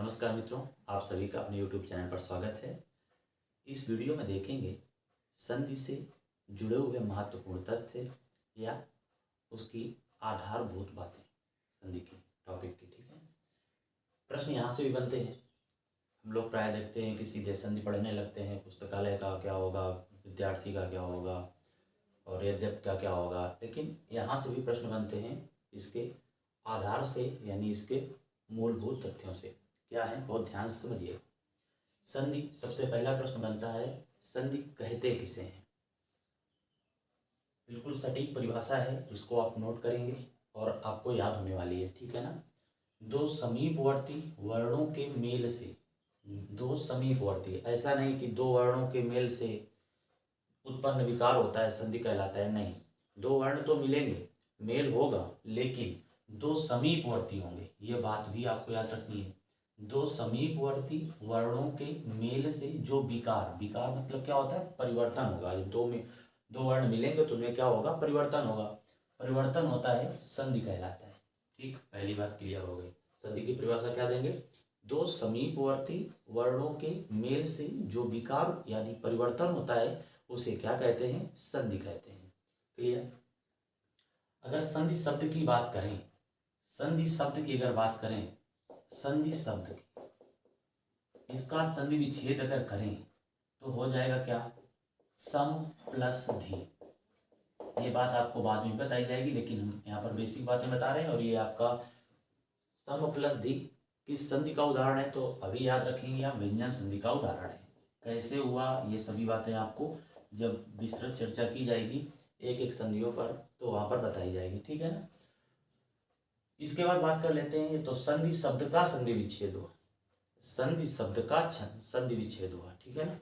नमस्कार मित्रों, आप सभी का अपने YouTube चैनल पर स्वागत है। इस वीडियो में देखेंगे संधि से जुड़े हुए महत्वपूर्ण तथ्य या उसकी आधारभूत बातें संधि के टॉपिक की। ठीक है, प्रश्न यहाँ से भी बनते हैं। हम लोग प्राय देखते हैं कि सीधे संधि पढ़ने लगते हैं, पुस्तकालय का क्या होगा, विद्यार्थी का क्या होगा और अध्यक्ष का क्या होगा, लेकिन यहाँ से भी प्रश्न बनते हैं इसके आधार से, यानी इसके मूलभूत तथ्यों से। क्या है, बहुत ध्यान से समझिए। संधि, सबसे पहला प्रश्न बनता है, संधि कहते किसे हैं। बिल्कुल सटीक परिभाषा है, इसको आप नोट करेंगे और आपको याद होने वाली है। ठीक है ना। दो समीपवर्ती वर्णों के मेल से, दो समीपवर्ती, ऐसा नहीं कि दो वर्णों के मेल से उत्पन्न विकार होता है संधि कहलाता है, नहीं। दो वर्ण तो मिलेंगे, मेल होगा, लेकिन दो समीपवर्ती होंगे, ये बात भी आपको याद रखनी है। दो समीपवर्ती वर्णों के मेल से जो विकार, विकार मतलब क्या होता है, परिवर्तन होगा। दो वर्ण मिलेंगे तो उनमें क्या होगा, परिवर्तन होगा। परिवर्तन होता है, संधि कहलाता है। ठीक, पहली बात क्लियर हो गई। संधि की परिभाषा क्या देंगे, दो समीपवर्ती वर्णों के मेल से जो विकार यानी परिवर्तन होता है उसे क्या कहते हैं, संधि कहते हैं। क्लियर। अगर संधि शब्द की बात करें, संधि शब्द की अगर बात करें, संधि शब्द की, इसका संधि विच्छेद अगर करें तो हो जाएगा क्या, सम प्लस धी। ये बात आपको बाद में बताई जाएगी, लेकिन हम यहाँ पर बेसिक बातें बता रहे हैं। और ये आपका सम प्लस धी किस संधि का उदाहरण है, तो अभी याद रखेंगे आप, व्यंजन संधि का उदाहरण है। कैसे हुआ, ये सभी बातें आपको जब विस्तृत चर्चा की जाएगी एक एक संधियों पर, तो वहां पर बताई जाएगी। ठीक है ना। इसके बाद बात कर लेते हैं, तो संधि शब्द का संधि विच्छेद हुआ, संधि शब्द का संधि विच्छेद हुआ। ठीक है ना।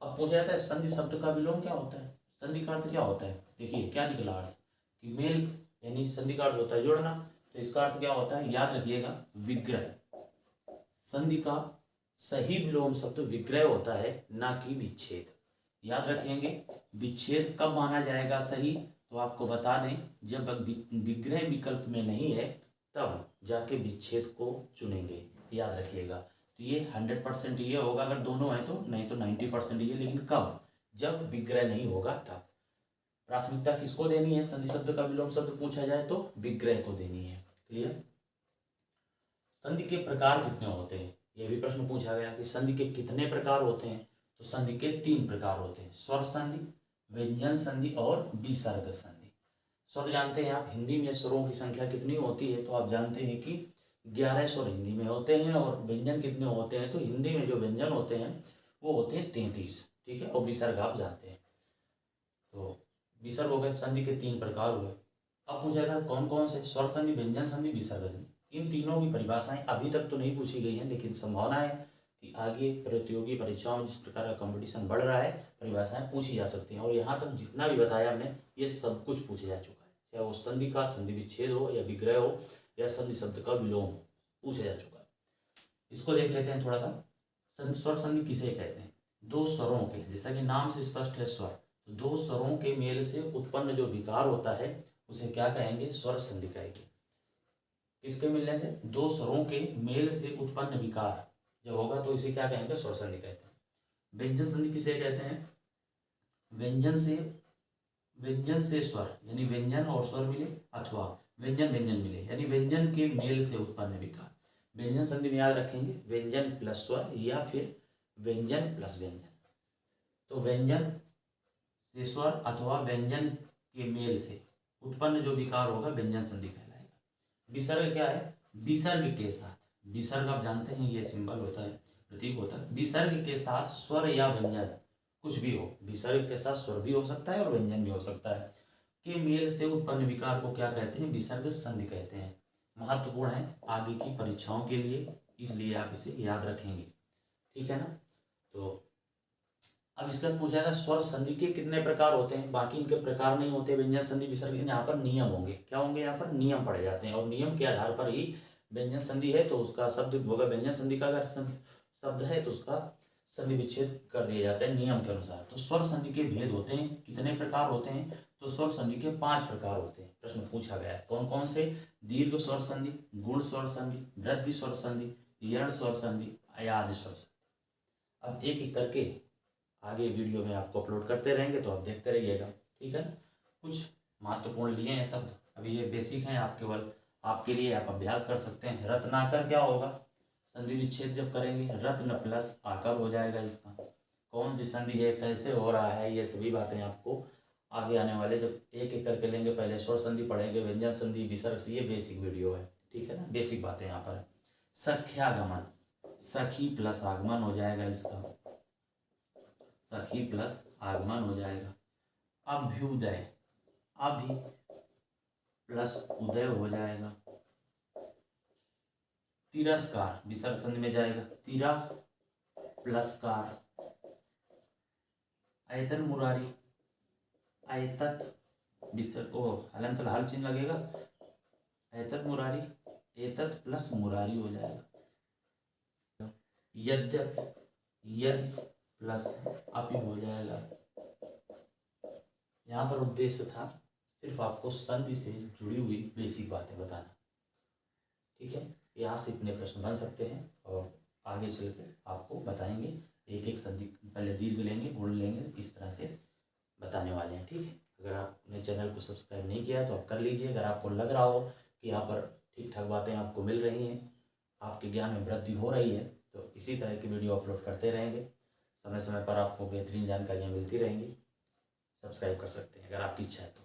अब पूछा जाता है संधि शब्द का विलोम क्या होता है, संधि का अर्थ क्या होता है। देखिए क्या निकला अर्थ कि मेल, यानी संधि का अर्थ होता है जोड़ना, तो इसका अर्थ क्या होता है, याद रखिएगा, विग्रह। संधि का सही विलोम शब्द विग्रह होता है, ना कि विच्छेद। याद रखेंगे, विच्छेद कब माना जाएगा सही, तो आपको बता दें, जब विग्रह विकल्प में नहीं है तब जाके विच्छेद को चुनेंगे। याद रखिएगा, तो ये 100% ये होगा अगर दोनों है तो, नहीं तो 90% ये। लेकिन कब, जब विग्रह नहीं होगा तब। प्राथमिकता किसको देनी है, संधि शब्द का विलोम शब्द पूछा जाए तो विग्रह को देनी है। क्लियर। संधि के प्रकार कितने होते हैं, यह भी प्रश्न पूछा गया कि संधि के कितने प्रकार होते हैं। तो संधि के 3 प्रकार होते हैं, स्वर संधि, व्यंजन संधि और विसर्ग संधि। स्वर जानते हैं आप, हिंदी में स्वरों की संख्या कितनी होती है, तो आप जानते हैं कि 11 स्वर हिंदी में होते हैं। और व्यंजन कितने होते हैं, तो हिंदी में जो व्यंजन होते हैं वो होते हैं 33। ठीक है। और विसर्ग आप जानते हैं। तो विसर्ग हो गए, संधि के 3 प्रकार हुए। अब पूछा था कौन कौन से, स्वर संधि, व्यंजन संधि, विसर्ग संधि। इन तीनों की परिभाषाएं अभी तक तो नहीं पूछी गई हैं, लेकिन संभावना है कि आगे प्रतियोगी परीक्षाओं में जिस प्रकार का कंपटीशन बढ़ रहा है, परिभाषाएं पूछी जा सकती हैं। और यहाँ तक जितना भी बताया हमने, ये सब कुछ पूछा जा चुका है। चाहे वो संधि का संधि विच्छेद हो, या विग्रह हो, या संधि शब्द का विलोम हो, पूछा जा चुका है। इसको देख लेते हैं थोड़ा सा। स्वर संधि किसे कहते हैं, दो स्वरों के, जैसा कि नाम से स्पष्ट है स्वर, तो दो स्वरों के मेल से उत्पन्न जो विकार होता है उसे क्या कहेंगे, स्वर संधि कहेंगे। किसके मिलने से, दो स्वरों के मेल से उत्पन्न विकार जब होगा तो इसे क्या कहेंगे, स्वर संधि कहते हैं। व्यंजन संधि किसे कहते हैं, व्यंजन से स्वर, यानी व्यंजन और स्वर मिले, अथवा व्यंजन व्यंजन मिले, यानी व्यंजन के मेल से उत्पन्न विकार। व्यंजन संधि में याद रखेंगे, व्यंजन प्लस स्वर या फिर व्यंजन प्लस व्यंजन। तो व्यंजन से स्वर अथवा व्यंजन के मेल से उत्पन्न जो विकार होगा व्यंजन संधि कहलाएगा। विसर्ग क्या है, विसर्ग के साथ, विसर्ग आप जानते हैं ये सिंबल होता है, प्रतीक होता है। विसर्ग के साथ स्वर या व्यंजन कुछ भी हो, विसर्ग के साथ स्वर भी हो सकता है और व्यंजन भी हो सकता है, के मेल से उत्पन्न विकार को क्या कहते हैं, विसर्ग संधि कहते हैं। महत्वपूर्ण है आगे की परीक्षाओं के लिए, इसलिए आप इसे याद रखेंगे। ठीक है ना। तो अब इसका पूछा जाएगा स्वर संधि के कितने प्रकार होते हैं, बाकी इनके प्रकार नहीं होते, व्यंजन संधि विसर्ग, यहाँ पर नियम होंगे। क्या होंगे, यहाँ पर नियम पढ़े जाते हैं, और नियम के आधार पर ही व्यंजन संधि है तो उसका शब्द होगा, व्यंजन संधि का अगर शब्द है तो उसका संधि विच्छेद कर दिया जाता है नियम के अनुसार। तो स्वर संधि के भेद होते हैं, कितने प्रकार होते हैं, तो स्वर संधि के 5 प्रकार होते हैं। प्रश्न पूछा गया है कौन कौन से, दीर्घ स्वर संधि, गुण स्वर संधि, वृद्धि स्वर संधि, यण स्वर संधि, अयाद स्वर संधि। अब एक एक करके आगे वीडियो में आपको अपलोड करते रहेंगे, तो आप देखते रहिएगा, ठीक है ना। कुछ महत्वपूर्ण लिए हैं शब्द, अभी ये बेसिक हैं, आप केवल आपके लिए आप अभ्यास कर सकते हैं। रत्नाकर क्या होगा, संधि विच्छेद जब करेंगे रत्न प्लस आकर हो जाएगा। इसका कौन सी संधि है, कैसे हो रहा है, ये सभी बातें आपको आगे आने वाले जब एक एक करके लेंगे, पहले स्वर संधि पढ़ेंगे, व्यंजन संधि, विसर्ग, ये बेसिक वीडियो है, ठीक है ना, बेसिक बातें यहाँ पर। सख्यागमन, सखी प्लस आगमन हो जाएगा इसका, सखी प्लस आगमन हो जाएगा। अभ्युदय, अभि प्लस उदय हो जाएगा। तिरस्कार, विसर्ग संधि में जाएगा, तिरा प्लस कार। आयतन मुरारी, आयतत विसर्ग, ओ हलंत हल चिन्ह लगेगा, आयतत मुरारी, एतत प्लस मुरारी हो जाएगा। यद्यपि, यदि प्लस अपि हो जाएगा। यहाँ पर उद्देश्य था सिर्फ आपको संधि से जुड़ी हुई बेसिक बातें बताना, ठीक है। यहाँ से इतने प्रश्न बन सकते हैं और आगे चल के आपको बताएंगे, एक एक संधि पहले दीर्घ लेंगे, गुण लेंगे, इस तरह से बताने वाले हैं, ठीक है। अगर आपने चैनल को सब्सक्राइब नहीं किया है तो आप कर लीजिए। अगर आपको लग रहा हो कि यहाँ पर ठीक ठाक बातें आपको मिल रही हैं, आपके ज्ञान में वृद्धि हो रही है, तो इसी तरह की वीडियो अपलोड करते रहेंगे, समय समय पर आपको बेहतरीन जानकारियाँ मिलती रहेंगी। सब्सक्राइब कर सकते हैं अगर आपकी इच्छा है तो।